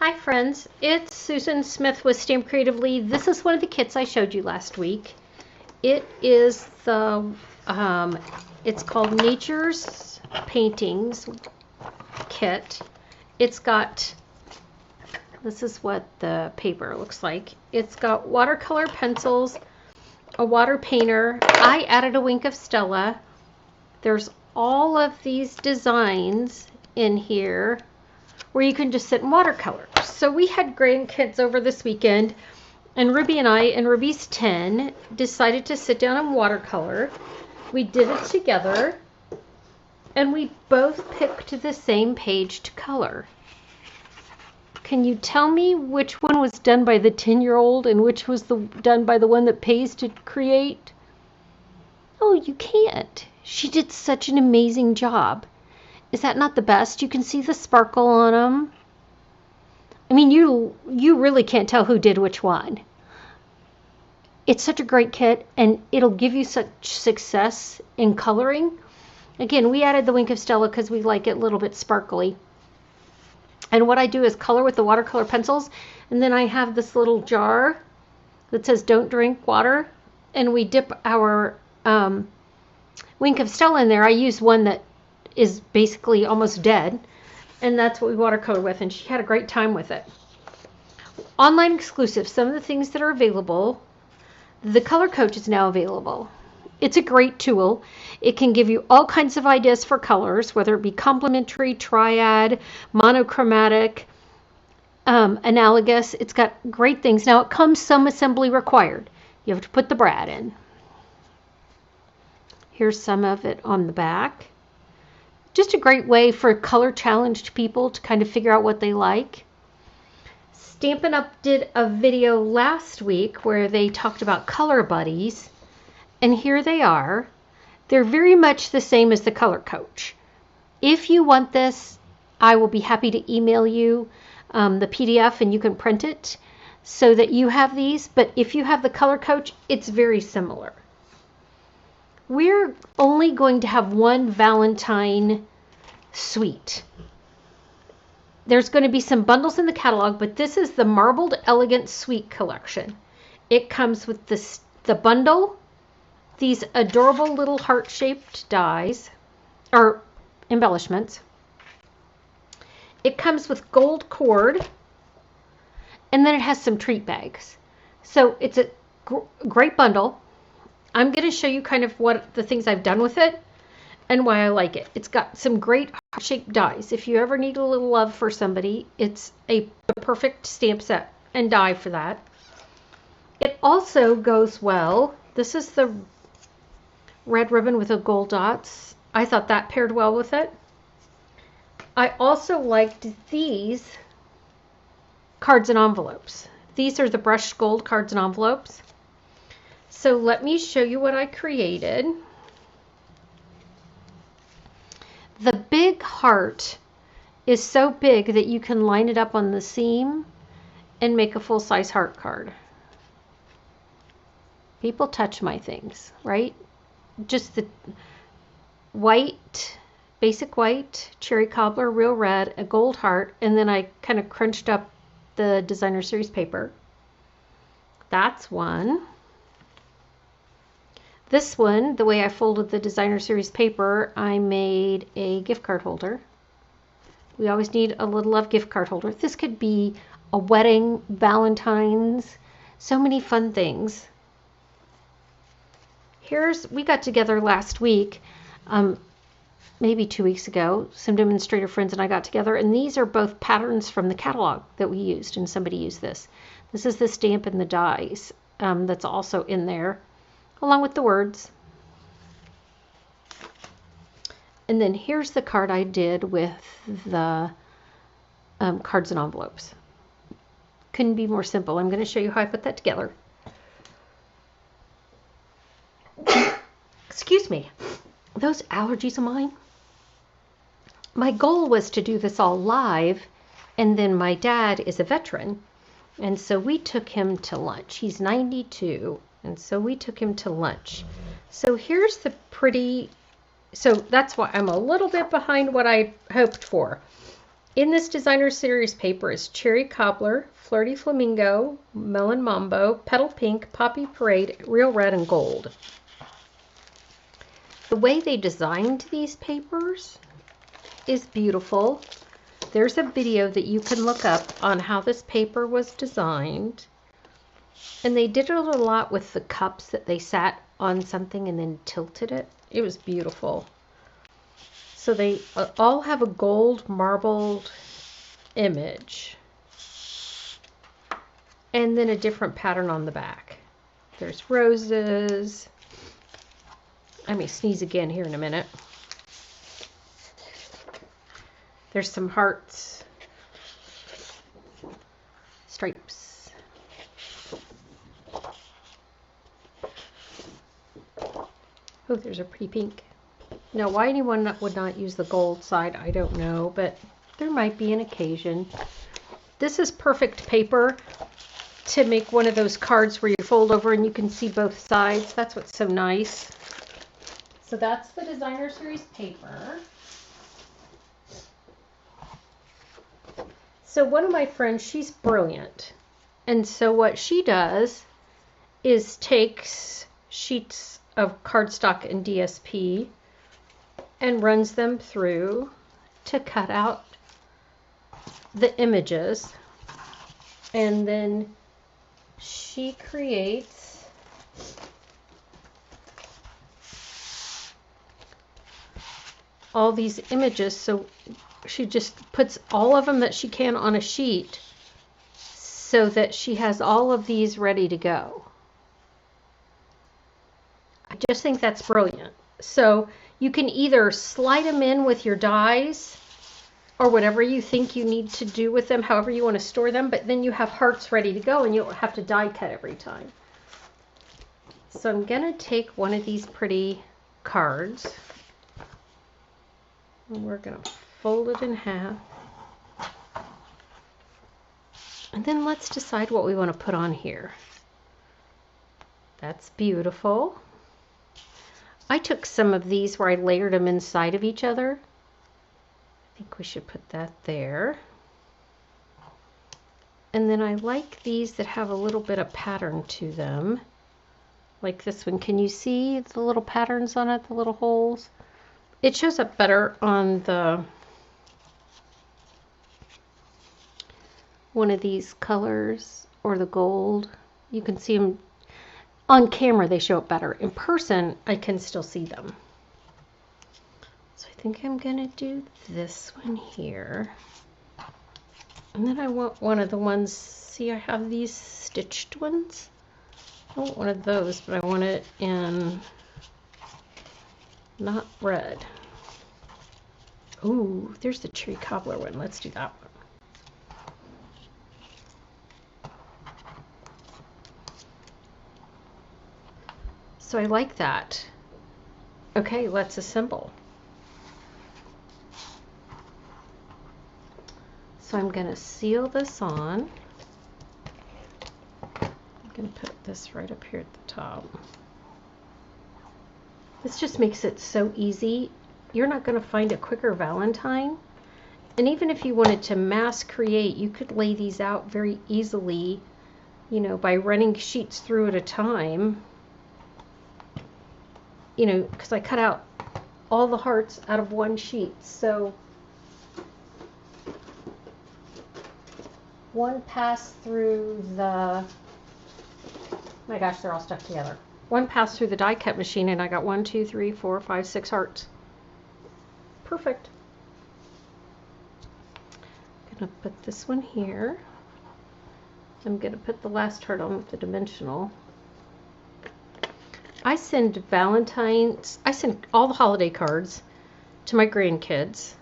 Hi friends, it's Susan Smith with StampCreatively. This is one of the kits I showed you last week. It is it's called Nature's Paintings Kit. It's got, this is what the paper looks like. It's got watercolor pencils, a water painter. I added a wink of Stella. There's all of these designs in here where you can just sit and watercolor. So we had grandkids over this weekend, and Ruby and I, and Ruby's 10, decided to sit down and watercolor. We did it together, and we both picked the same page to color. Can you tell me which one was done by the 10-year-old and which was done by the one that pays to create? Oh, you can't. She did such an amazing job. Is that not the best? You can see the sparkle on them. I mean, you really can't tell who did which one. It's such a great kit, and it'll give you such success in coloring. Again, we added the wink of Stella because we like it a little bit sparkly. And what I do is color with the watercolor pencils, and then I have this little jar that says don't drink water, and we dip our wink of Stella in there. I use one that is basically almost dead, and that's what we watercolor with, and she had a great time with it. Online exclusive, some of the things that are available. The Color Coach is now available. It's a great tool. It can give you all kinds of ideas for colors, whether it be complementary, triad, monochromatic, analogous. It's got great things. Now it comes some assembly required. You have to put the brad in. Here's some of it on the back. Just a great way for color challenged people to kind of figure out what they like. Stampin' Up! Did a video last week where they talked about color buddies, and here they are. They're very much the same as the Color Coach. If you want this, I will be happy to email you the PDF and you can print it so that you have these, but if you have the Color Coach, it's very similar. We're only going to have one Valentine suite. There's going to be some bundles in the catalog, but this is the Marbled Elegance Suite collection. It comes with the bundle, these adorable little heart-shaped dies, or embellishments. It comes with gold cord, and then it has some treat bags. So it's a great bundle. I'm going to show you kind of what the things I've done with it and why I like it. It's got some great heart-shaped dies. If you ever need a little love for somebody, it's a perfect stamp set and die for that. It also goes well. This is the red ribbon with the gold dots. I thought that paired well with it. I also liked these cards and envelopes. These are the brushed gold cards and envelopes. So let me show you what I created. The big heart is so big that you can line it up on the seam and make a full-size heart card. People touch my things, right? Just the white, basic white, cherry cobbler, real red, a gold heart, and then I kind of crunched up the designer series paper. That's one. This one, the way I folded the designer series paper, I made a gift card holder. We always need a little love gift card holder. This could be a wedding, Valentine's, so many fun things. We got together last week, maybe 2 weeks ago, some demonstrator friends and I got together, and these are both patterns from the catalog that we used, and somebody used this. This is the stamp and the dies that's also in there, along with the words. And then here's the card I did with the cards and envelopes. Couldn't be more simple. I'm going to show you how I put that together. Excuse me. Those allergies of mine. My goal was to do this all live, and then my dad is a veteran, and so we took him to lunch. He's 92. And so we took him to lunch. So here's the pretty, so that's why I'm a little bit behind what I hoped for. In this designer series paper is Cherry Cobbler, Flirty Flamingo, Melon Mambo, Petal Pink, Poppy Parade, Real Red, and Gold. The way they designed these papers is beautiful. There's a video that you can look up on how this paper was designed. And they did it a lot with the cups that they sat on something and then tilted it. It was beautiful. So they all have a gold marbled image. And then a different pattern on the back. There's roses. I may sneeze again here in a minute. There's some hearts. Stripes. Oh, there's a pretty pink. Now, why anyone would not use the gold side, I don't know, but there might be an occasion. This is perfect paper to make one of those cards where you fold over and you can see both sides. That's what's so nice. So that's the designer series paper. So one of my friends, she's brilliant. And so what she does is takes sheets of cardstock and DSP and runs them through to cut out the images. And then she creates all these images. So she just puts all of them that she can on a sheet so that she has all of these ready to go. I just think that's brilliant. So you can either slide them in with your dies or whatever you think you need to do with them, however you want to store them, but then you have hearts ready to go and you don't have to die cut every time. So I'm going to take one of these pretty cards and we're going to fold it in half. And then let's decide what we want to put on here. That's beautiful. I took some of these where I layered them inside of each other. I think we should put that there. And then I like these that have a little bit of pattern to them. Like this one. Can you see the little patterns on it, the little holes? It shows up better on the one of these colors or the gold. You can see them on camera, they show up better. In person, I can still see them. So I think I'm gonna do this one here. And then I want one of the ones, see I have these stitched ones? I want one of those, but I want it in not red. Ooh, there's the Cherry Cobbler one. Let's do that one. So I like that. Okay, let's assemble. So I'm going to seal this on. I'm going to put this right up here at the top. This just makes it so easy. You're not going to find a quicker Valentine. And even if you wanted to mass create, you could lay these out very easily, you know, by running sheets through at a time. You know, because I cut out all the hearts out of one sheet. So one pass through the, my gosh, they're all stuck together. One pass through the die cut machine and I got 1, 2, 3, 4, 5, 6 hearts. Perfect. I'm gonna put this one here. I'm gonna put the last heart on with the dimensional. I send all the holiday cards to my grandkids.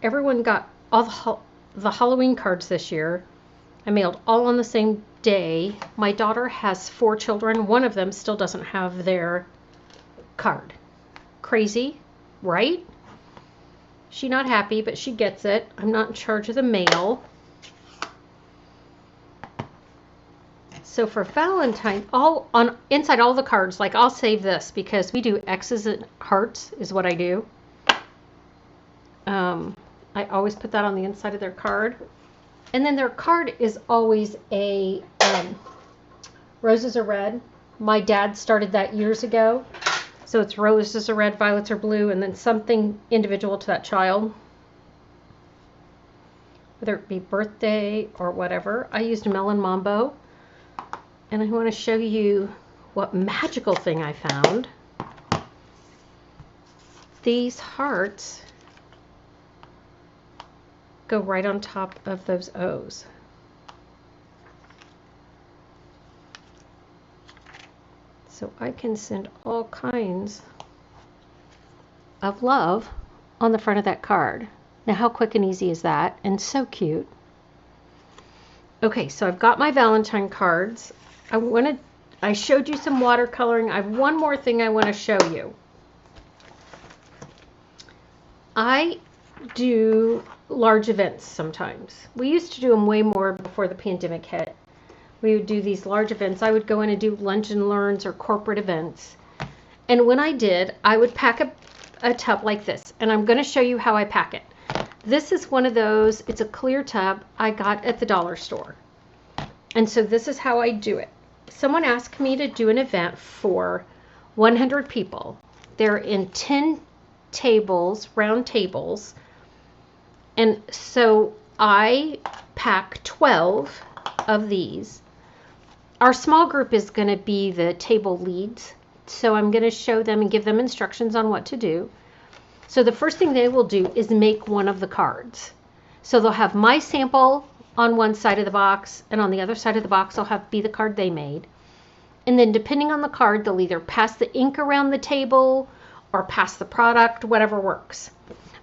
Everyone got all the Halloween cards this year. I mailed all on the same day. My daughter has 4 children. One of them still doesn't have their card. Crazy, right? She's not happy, but she gets it. I'm not in charge of the mail. So for Valentine, inside all the cards, like I'll save this because we do X's and hearts is what I do. I always put that on the inside of their card. And then their card is always a roses are red. My dad started that years ago. So it's roses are red, violets are blue, and then something individual to that child. Whether it be birthday or whatever. I used a melon mambo. And I want to show you what magical thing I found. These hearts go right on top of those O's. So I can send all kinds of love on the front of that card. Now how quick and easy is that? And so cute. Okay, so I've got my Valentine cards. I showed you some watercoloring. I have one more thing I want to show you. I do large events sometimes. We used to do them way more before the pandemic hit. We would do these large events. I would go in and do lunch and learns or corporate events. And when I did, I would pack a tub like this. And I'm going to show you how I pack it. This is one of those, it's a clear tub I got at the dollar store. And so this is how I do it. Someone asked me to do an event for 100 people. They're in 10 tables, round tables. And so I pack 12 of these. Our small group is going to be the table leads. So I'm going to show them and give them instructions on what to do. So the first thing they will do is make one of the cards. So they'll have my sample on one side of the box, and on the other side of the box I'll have be the card they made. And then depending on the card, they'll either pass the ink around the table or pass the product, whatever works.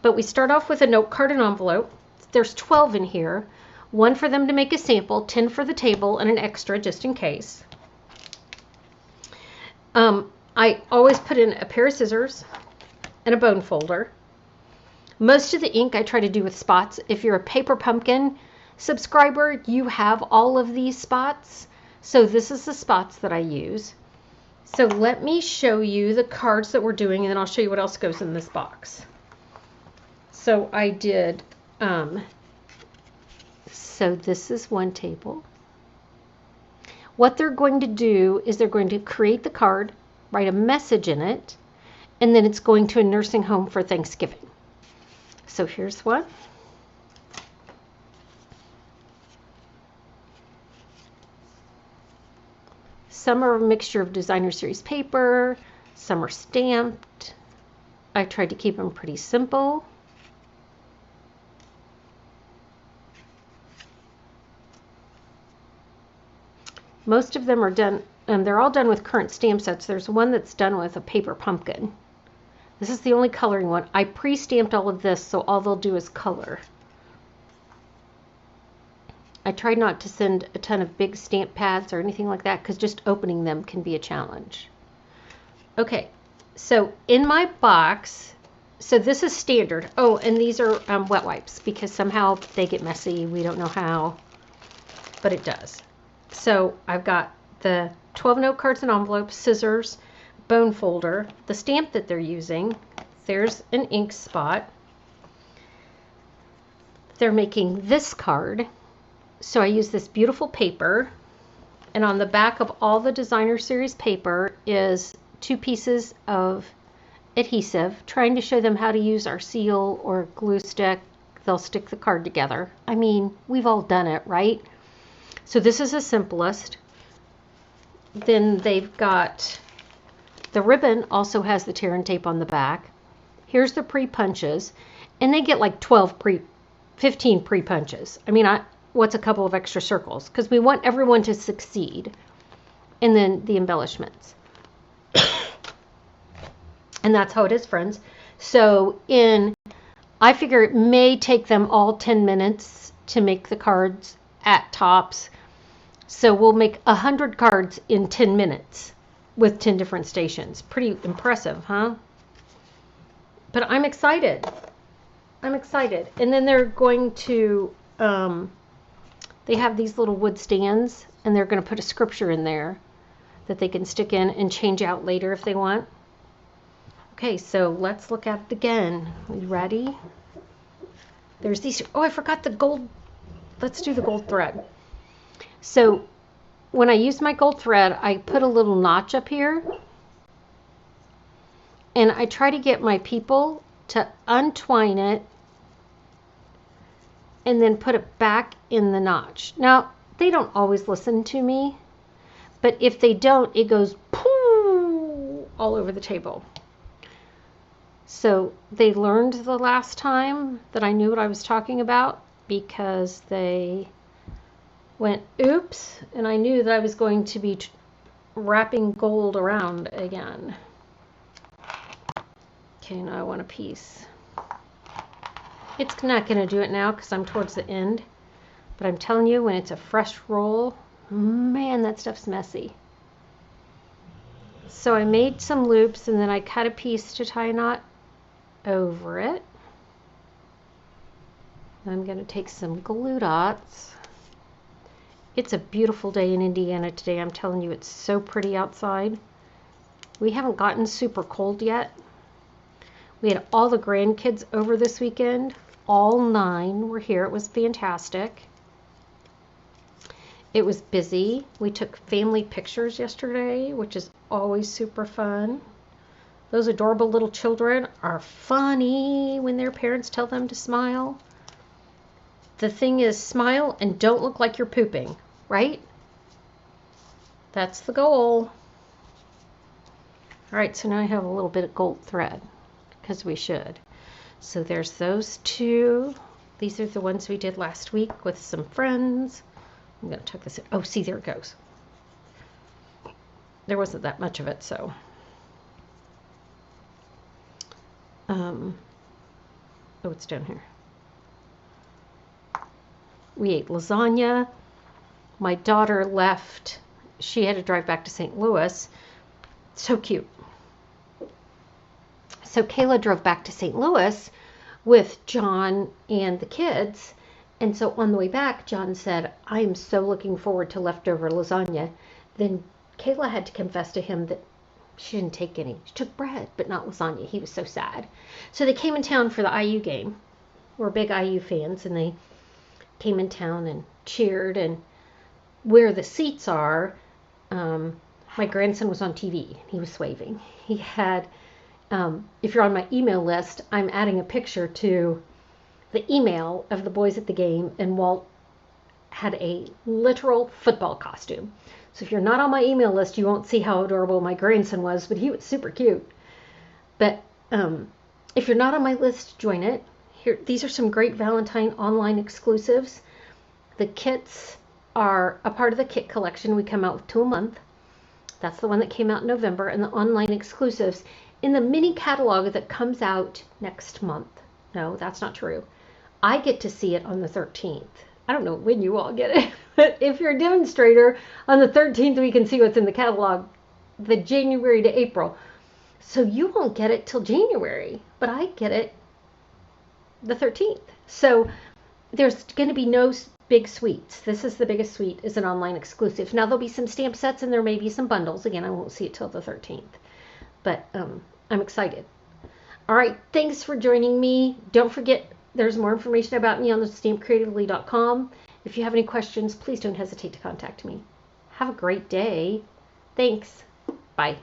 But we start off with a note card and envelope. There's 12 in here. One for them to make a sample, 10 for the table, and an extra just in case. I always put in a pair of scissors and a bone folder. Most of the ink I try to do with spots. If you're a Paper Pumpkin subscriber, you have all of these spots. So this is the spots that I use. So let me show you the cards that we're doing, and then I'll show you what else goes in this box. So I did, so this is one table. What they're going to do is they're going to create the card, write a message in it, and then it's going to a nursing home for Thanksgiving. So here's one. Some are a mixture of designer series paper, some are stamped. I tried to keep them pretty simple. Most of them are done, they're all done with current stamp sets. There's one that's done with a Paper Pumpkin. This is the only coloring one. I pre-stamped all of this, so all they'll do is color. I tried not to send a ton of big stamp pads or anything like that, because just opening them can be a challenge. Okay, so in my box, so this is standard. Oh, and these are wet wipes, because somehow they get messy. We don't know how, but it does. So I've got the 12 note cards and envelopes, scissors, bone folder, the stamp that they're using. There's an ink spot. They're making this card. So I use this beautiful paper, and on the back of all the designer series paper is 2 pieces of adhesive, trying to show them how to use our seal or glue stick. They'll stick the card together. I mean, we've all done it, right? So this is the simplest. Then they've got the ribbon, also has the tear and tape on the back. Here's the pre-punches, and they get like 15 pre-punches. I mean, what's a couple of extra circles? Because we want everyone to succeed. And then the embellishments. And that's how it is, friends. So I figure it may take them all 10 minutes to make the cards at tops. So we'll make 100 cards in 10 minutes with 10 different stations. Pretty impressive, huh? But I'm excited. I'm excited. And then they're going to, they have these little wood stands, and they're going to put a scripture in there that they can stick in and change out later if they want. Okay, so let's look at it again. Are you ready? There's these. Oh, I forgot the gold. Let's do the gold thread. So when I use my gold thread, I put a little notch up here. And I try to get my people to untwine it and then put it back in the notch. Now, they don't always listen to me, but if they don't, it goes pooh all over the table. So they learned the last time that I knew what I was talking about because they went, oops, and I knew that I was going to be wrapping gold around again. Okay, now I want a piece. It's not going to do it now because I'm towards the end, but I'm telling you, when it's a fresh roll, man, that stuff's messy. So I made some loops and then I cut a piece to tie a knot over it. I'm going to take some glue dots. It's a beautiful day in Indiana today. I'm telling you, it's so pretty outside. We haven't gotten super cold yet. We had all the grandkids over this weekend. All 9 were here. It was fantastic. It was busy. We took family pictures yesterday, which is always super fun. Those adorable little children are funny when their parents tell them to smile. The thing is, smile and don't look like you're pooping, right? That's the goal. All right, so now I have a little bit of gold thread, because we should. So there's those 2. These are the ones we did last week with some friends. I'm going to tuck this in. Oh, see, there it goes. There wasn't that much of it, so. Oh, it's down here. We ate lasagna. My daughter left. She had to drive back to St. Louis. So cute. So Kayla drove back to St. Louis with John and the kids. And so on the way back, John said, I am so looking forward to leftover lasagna. Then Kayla had to confess to him that she didn't take any. She took bread, but not lasagna. He was so sad. So they came in town for the IU game. We're big IU fans, and they came in town and cheered. And where the seats are, my grandson was on TV. He was waving. He had, if you're on my email list, I'm adding a picture to the email of the boys at the game, and Walt had a literal football costume. So if you're not on my email list, you won't see how adorable my grandson was, but he was super cute. But if you're not on my list, join it. Here, these are some great Valentine online exclusives. The kits are a part of the kit collection. We come out with 2 a month. That's the one that came out in November, and the online exclusives in the mini catalog that comes out next month. No, that's not true. I get to see it on the 13th. I don't know when you all get it, but if you're a demonstrator, on the 13th we can see what's in the catalog, the January to April. So you won't get it till January, but I get it the 13th. So there's going to be no big suites. This is the biggest suite, is an online exclusive. Now there'll be some stamp sets and there may be some bundles. Again, I won't see it till the 13th, but I'm excited. All right, thanks for joining me. Don't forget, there's more information about me on the StampCreatively.com. If you have any questions, please don't hesitate to contact me. Have a great day. Thanks. Bye.